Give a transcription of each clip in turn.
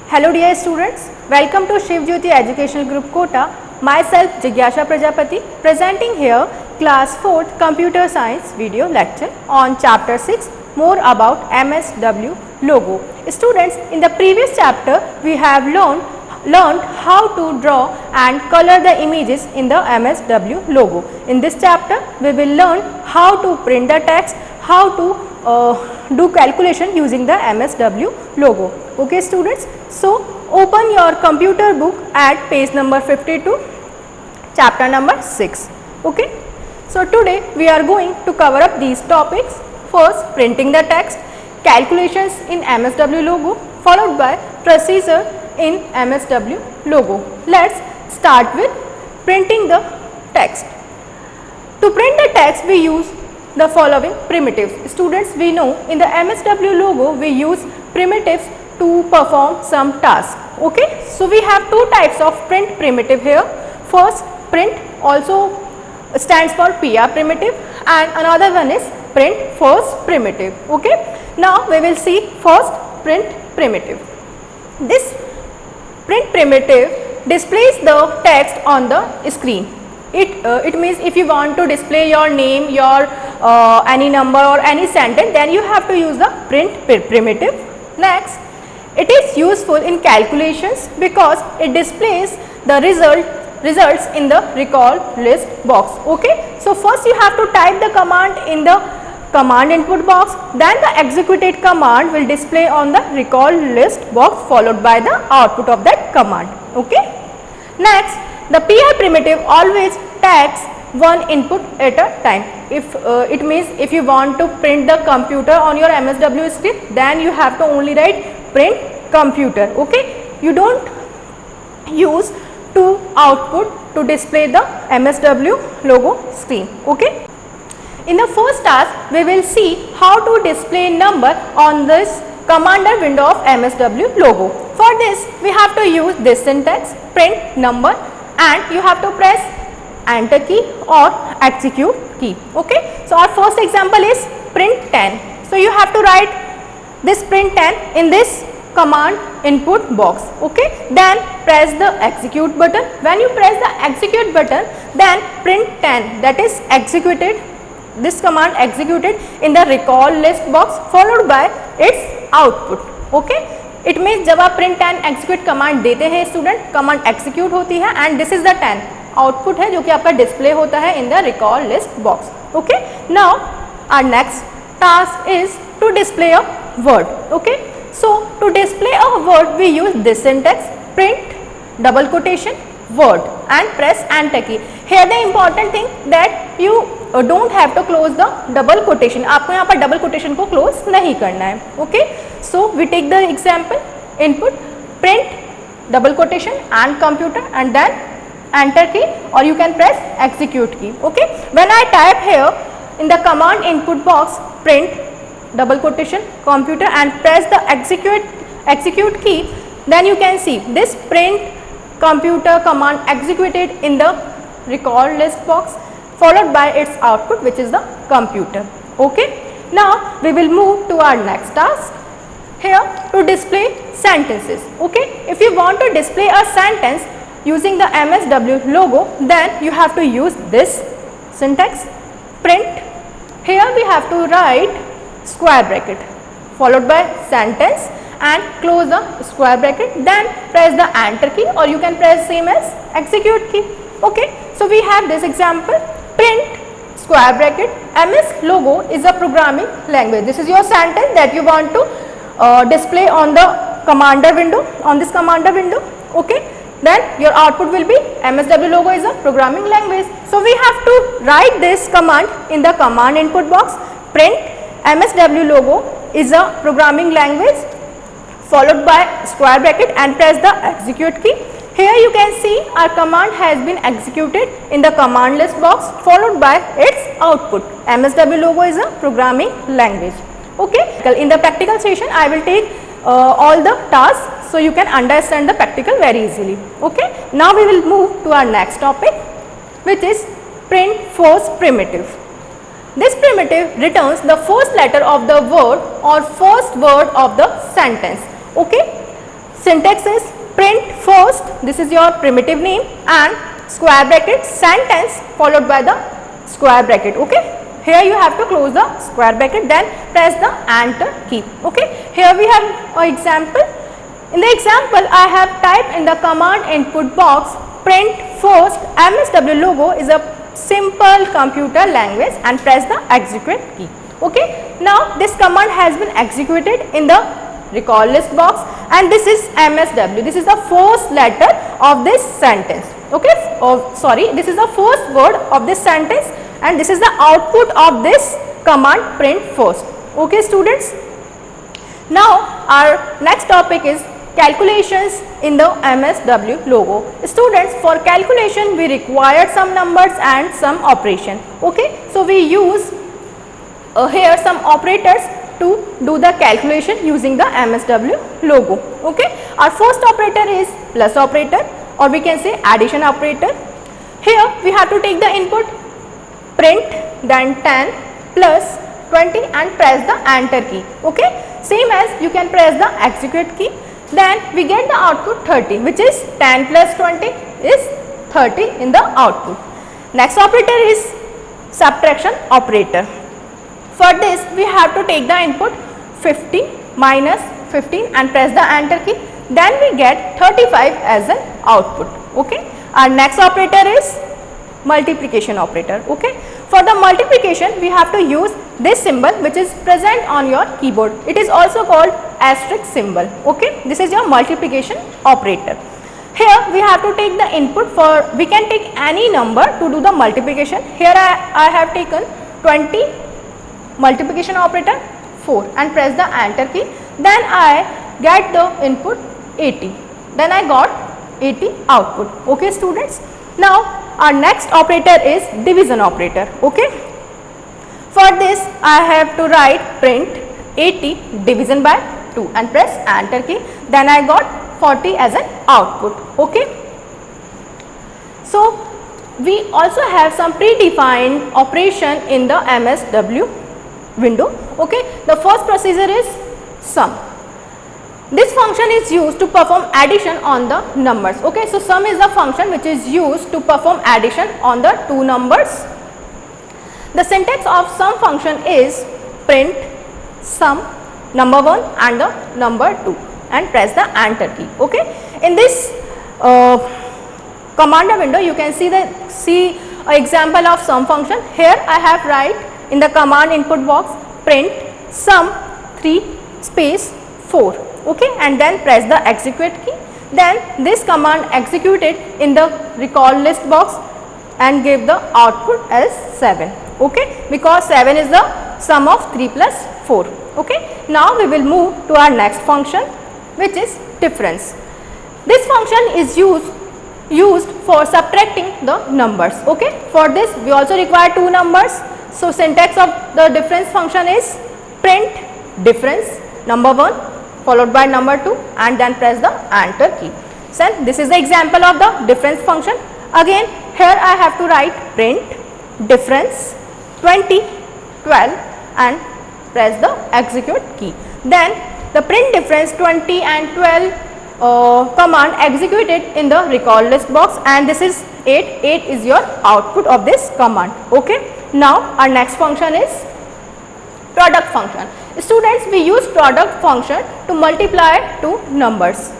Hello dear students, welcome to Shiv Jyoti Educational Group Kota. Myself Jigyasha Prajapati presenting here class 4th Computer Science video lecture on chapter 6 more about MSW logo. Students, in the previous chapter we have learned how to draw and color the images in the MSW logo. In this chapter we will learn how to print the text, how to do calculation using the MSW logo. Okay students, so open your computer book at page number 52, chapter number 6. Okay, so today we are going to cover up these topics. First, printing the text, calculations in MSW logo, followed by procedure in MSW logo. Let's start with printing the text. To print the text we use the following primitives. Students, we know in the MSW logo we use primitives to perform some task. Okay, so we have two types of print primitive here. First, print also stands for PR primitive and another one is print first primitive. Okay, now we will see first print primitive. This print primitive displays the text on the screen. It means if you want to display your name, your any number or any sentence, then you have to use the print primitive. Next, it is useful in calculations because it displays the results in the recall list box. Okay, so first you have to type the command in the command input box, then the executed command will display on the recall list box followed by the output of that command. Okay, next, the PR primitive always takes one input at a time. If it means if you want to print the computer on your MSW script, then you have to only write print computer. Okay, you don't use two output to display the MSW logo screen. Okay, in the first task we will see how to display number on this commander window of MSW logo. For this we have to use this syntax, print number, and you have to press enter key or execute key. Okay, so our first example is print 10. So you have to write this print 10 in this command input box. Okay, then press the execute button. When you press the execute button, then print 10, that is executed, this command executed in the recall list box followed by its output. Okay, it means जब आप print 10 execute command देते हैं student, command execute होती है and this is the 10 output है जो कि आपका डिस्प्ले होता है in the recall list box. Okay, now our next task is to display a word. Okay, so to display a word we use this syntax, print double quotation word and press enter key. Here the important thing that you don't have to close the double quotation. आपको यहाँ पर double quotation को close नहीं करना है. Okay, so we take the example, input print double quotation and computer and then enter key or you can press execute key. Okay, when I type here in the command input box print double quotation computer and press the execute key, then you can see this print computer command executed in the recall list box followed by its output which is the computer. Okay, now we will move to our next task here to display sentences. Okay, if you want to display a sentence using the MSW logo, then you have to use this syntax, print. Here we have to write square bracket followed by sentence and close the square bracket, then press the enter key or you can press same as execute key. Okay, so we have this example, print square bracket MS logo is a programming language. This is your sentence that you want to display on the commander window, on this commander window. Okay, then your output will be MSW logo is a programming language. So we have to write this command in the command input box, print MSW logo is a programming language followed by square bracket and press the execute key. Here you can see our command has been executed in the command list box followed by its output. MSW logo is a programming language. Okay, in the practical session I will take all the tasks so you can understand the practical very easily. Okay, now we will move to our next topic which is print first primitive. This primitive returns the first letter of the word or first word of the sentence. Okay, Syntax is print first, this is your primitive name, and square bracket sentence followed by the square bracket. Okay, here you have to close the square bracket, then press the enter key. Okay, here we have an example. In the example, I have typed in the command input box print first MSW logo is a simple computer language and press the execute key. Okay, now this command has been executed in the recall list box, and this is MSW. This is the first letter of this sentence. Okay, this is the first word of this sentence, and this is the output of this command print first. Okay, students. Now our next topic is calculations in the MSW logo. Students, for calculation we require some numbers and some operation. Okay, so we use here some operators to do the calculation using the MSW logo. Okay, our first operator is plus operator, or we can say addition operator. Here we have to take the input print, then 10 plus 20 and press the enter key. Okay, same as you can press the execute key. Then we get the output 30, which is 10 plus 20 is 30 in the output. Next operator is subtraction operator. For this we have to take the input 50 minus 15 and press the enter key. Then we get 35 as an output. Okay. Our next operator is multiplication operator. Okay. For the multiplication we have to use this symbol which is present on your keyboard. It is also called asterisk symbol. Okay, this is your multiplication operator. Here we have to take the input for, we can take any number to do the multiplication. Here I have taken 20 multiplication operator 4 and press the enter key. Then I get the input 80. Then I got 80 output. Okay, students. Now our next operator is division operator. Okay. For this I have to write print 80 division by 2 and press enter key. Then I got 40 as an output. Okay. So we also have some predefined operation in the MSW window. Okay. The first procedure is sum. This function is used to perform addition on the numbers. Okay. So sum is the function which is used to perform addition on the two numbers. The syntax of sum function is print sum number 1 and the number 2 and press the enter key. Okay. In this commander window you can see an example of sum function. Here I have write in the command input box print sum 3 space 4. Okay, and then press the execute key. Then this command executed in the recall list box and give the output as 7. Okay, because 7 is the sum of 3 plus 4. Okay, now we will move to our next function which is difference. This function is used for subtracting the numbers. Okay, for this we also require two numbers. So syntax of the difference function is print difference number 1 followed by number 2 and then press the enter key. So this is the example of the difference function. Again here I have to write print difference 20 12 and press the execute key. Then the print difference 20 and 12 command executed in the recall list box, and this is 8 is your output of this command. Okay. Now our next function is product function. Students, we use product function to multiply two numbers.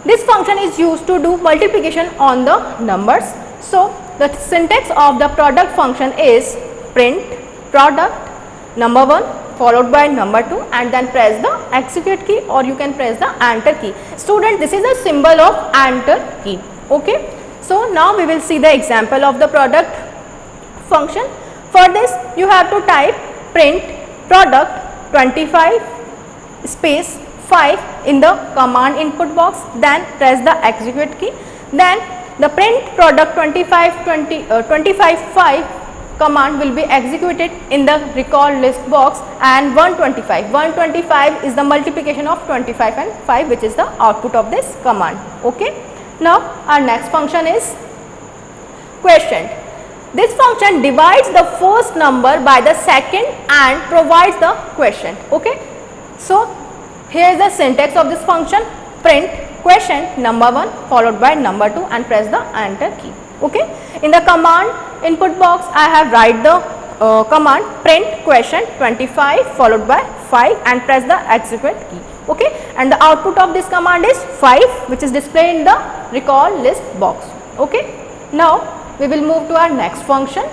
This function is used to do multiplication on the numbers. So the syntax of the product function is print product number 1 followed by number 2 and then press the execute key, or you can press the enter key. Student, this is a symbol of enter key. Okay. So now we will see the example of the product function. For this you have to type print product 25 space 5 in the command input box, then press the execute key. Then the print product 25 5 command will be executed in the recall list box, and 125 is the multiplication of 25 and 5, which is the output of this command. Okay. Now our next function is quotient. This function divides the first number by the second and provides the quotient. Okay. So here is the syntax of this function: print question number 1 followed by number 2 and press the enter key. Okay. In the command input box I have write the command print question 25 followed by 5 and press the execute key. Okay. And the output of this command is 5, which is displayed in the recall list box. Okay. Now we will move to our next function.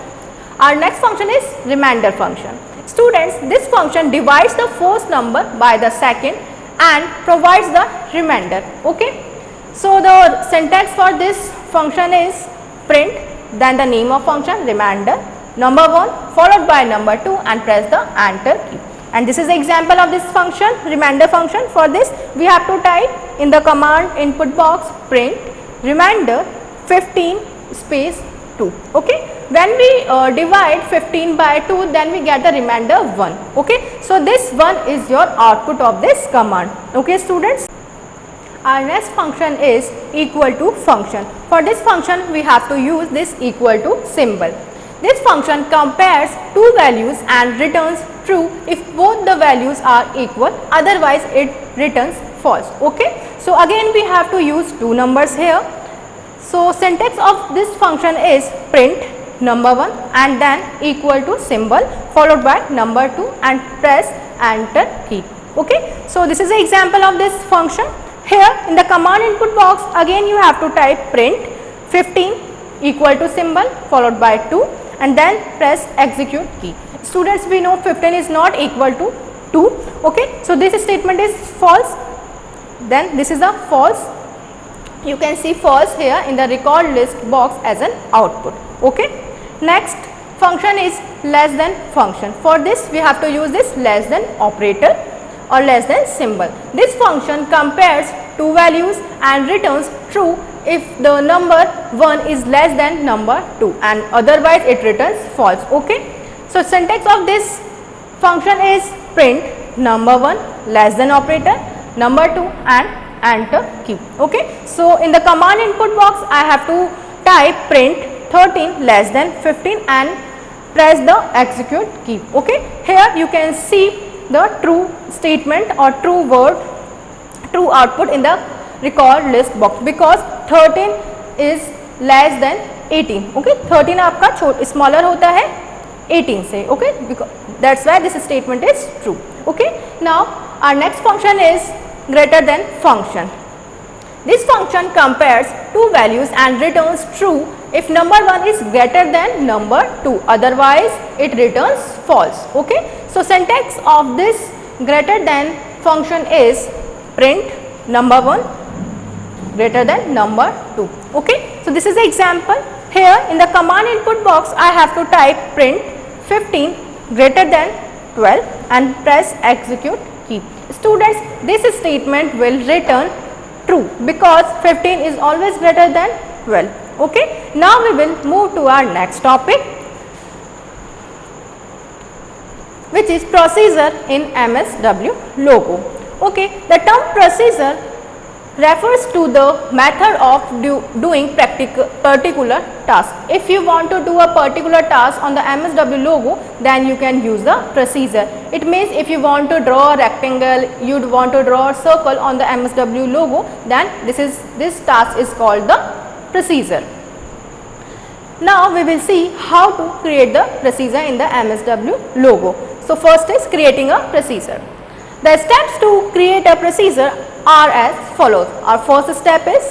Our next function is remainder function. Students, this function divides the first number by the second and provides the remainder. Okay. So the syntax for this function is print, then the name of function remainder, number 1 followed by number 2 and press the enter key. And this is the example of this function, remainder function. For this we have to type in the command input box print remainder 15 space 2. Okay. When we divide 15 by 2, then we get the remainder 1. Okay. So this 1 is your output of this command. Okay, students. Our next function is equal to function. For this function we have to use this equal to symbol. This function compares two values and returns true if both the values are equal, otherwise it returns false. Okay. So again we have to use two numbers here. So syntax of this function is print number 1 and then equal to symbol followed by number 2 and press enter key. Okay. So this is an example of this function. Here in the command input box again you have to type print 15 equal to symbol followed by 2 and then press execute key. Students, we know 15 is not equal to 2. Okay. So this statement is false, then this is a false. You can see false here in the record list box as an output. Okay. Next function is less than function. For this we have to use this less than operator or less than symbol. This function compares two values and returns true if the number 1 is less than number 2 and otherwise it returns false. Okay. So syntax of this function is print number 1 less than operator, number 2 and enter key. Okay. So in the command input box I have to type print 13 less than 15 and press the execute key. Okay. Here you can see the true statement or true word, true output in the record list box because 13 is less than 18. Okay. 13 आपका smaller होता है 18 से. Okay. Because that's why this statement is true. Okay. Now our next function is greater than function. This function compares two values and returns true if number 1 is greater than number 2, otherwise it returns false. Okay. So syntax of this greater than function is print number 1 greater than number 2. Okay. So this is the example. Here in the command input box I have to type print 15 greater than 12 and press execute key. Students, this statement will return true because 15 is always greater than 12. Okay. Now we will move to our next topic, which is procedure in MSW logo. Okay. The term procedure refers to the method of doing particular task. If you want to do a particular task on the MSW logo, then you can use the procedure. It means if you want to draw a rectangle, you would want to draw a circle on the MSW logo, then this task is called the procedure. Now we will see how to create the procedure in the MSW logo. So first is creating a procedure. The steps to create a procedure are as follows. Our first step is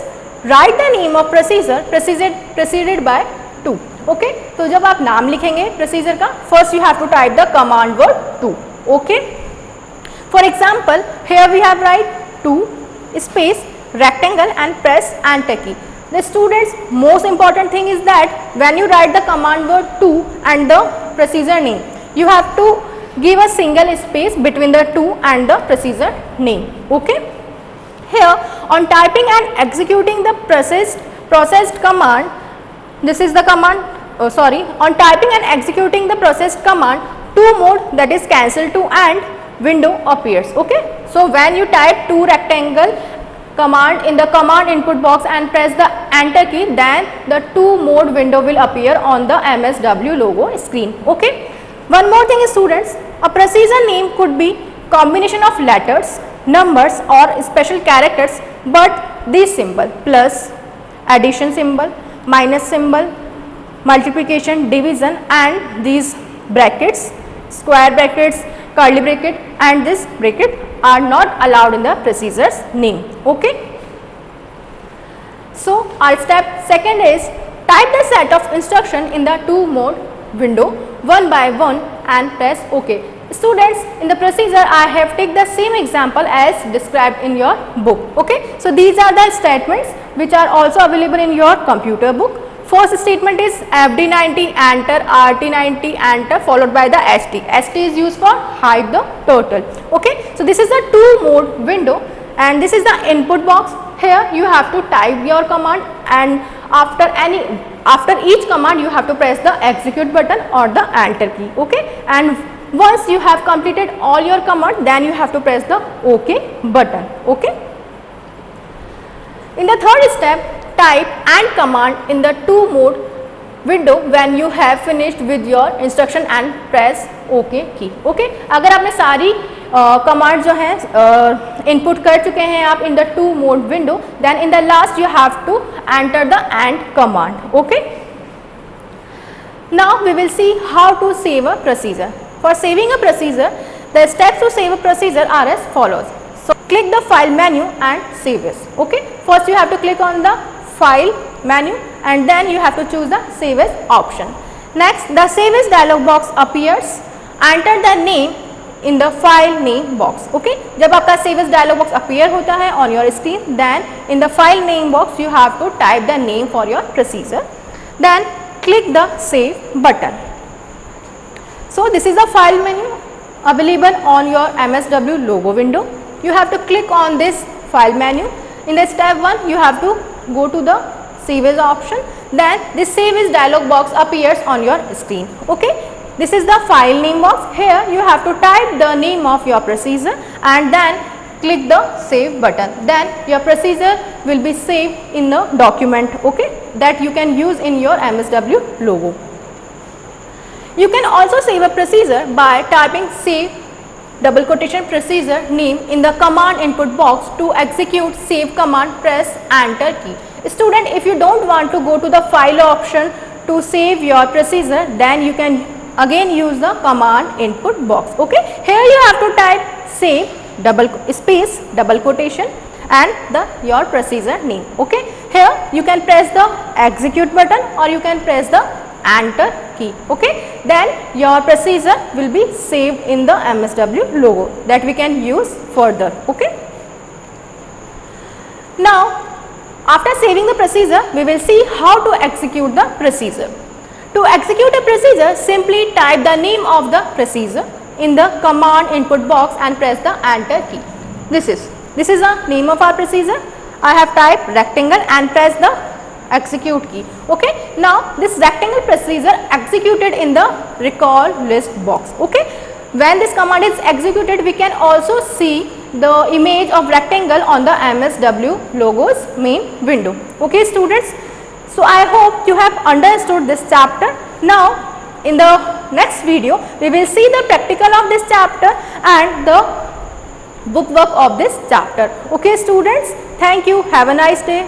write the name of procedure preceded by 2. Okay. तो जब आप नाम लिखेंगे procedure का, first you have to type the command word 2. Okay. For example, here we have write 2 space rectangle and press enter key. The students, most important thing is that when you write the command word 2 and the procedure name, you have to give a single space between the 2 and the procedure name. Okay. Here on typing and executing the processed command, this is the command, on typing and executing the processed command, to mode, that is cancel to and window appears. Okay. So when you type 2 rectangle command in the command input box and press the enter key, then the 2 mode window will appear on the MSW logo screen. Okay. One more thing is students, a procedure name could be combination of letters, numbers or special characters, but these symbol plus, addition symbol, minus symbol, multiplication, division, and these brackets, square brackets, curly bracket, and this bracket are not allowed in the procedure's name. Okay. So our step second is type the set of instruction in the 2 mode window one by one and press OK. Students, in the procedure I have taken the same example as described in your book. Okay. So these are the statements which are also available in your computer book. First statement is FD90 enter, RT90 enter, followed by the ST. ST is used for hide the turtle. Okay. So this is the 2 mode window and this is the input box. Here you have to type your command, and after each command you have to press the execute button or the enter key. Okay. And once you have completed all your command, then you have to press the OK button. Okay. In the third step, type and command in the 2 mode window when you have finished with your instruction and press OK key. Okay. अगर आपने सारी command जो है input कर चुके हैं आप in the 2 mode window, then in the last you have to enter the AND command. Okay. Now we will see how to save a procedure. For saving a procedure, the steps to save a procedure are as follows. So click the file menu and save as. Okay. First you have to click on the file menu and then you have to choose the save as option. Next, the save as dialog box appears. Enter the name in the file name box. Okay. जब आपका save as dialog box appear होता है on your screen, then in the file name box you have to type the name for your procedure. Then click the save button. So this is the file menu available on your MSW logo window. You have to click on this file menu. In the step 1 you have to go to the save as option. Then this save as dialog box appears on your screen. Okay. This is the file name box. Here you have to type the name of your procedure and then click the save button. Then your procedure will be saved in the document, okay, that you can use in your MSW logo. You can also save a procedure by typing save double quotation procedure name in the command input box. To execute save command, press enter key. Student, if you don't want to go to the file option to save your procedure, then you can again use the command input box. Okay. Here you have to type save double space double quotation and your procedure name. Okay. Here you can press the execute button or you can press the enter key. Okay. Then your procedure will be saved in the MSW logo that we can use further. Okay. Now after saving the procedure, we will see how to execute the procedure. To execute a procedure, simply type the name of the procedure in the command input box and press the enter key. This is the name of our procedure. I have typed rectangle and press the execute key. Okay. Now this rectangle procedure executed in the recall list box. Okay. When this command is executed, we can also see the image of rectangle on the MSW logos main window. Okay students. So I hope you have understood this chapter. Now in the next video we will see the practical of this chapter and the book work of this chapter. Okay students, thank you, have a nice day.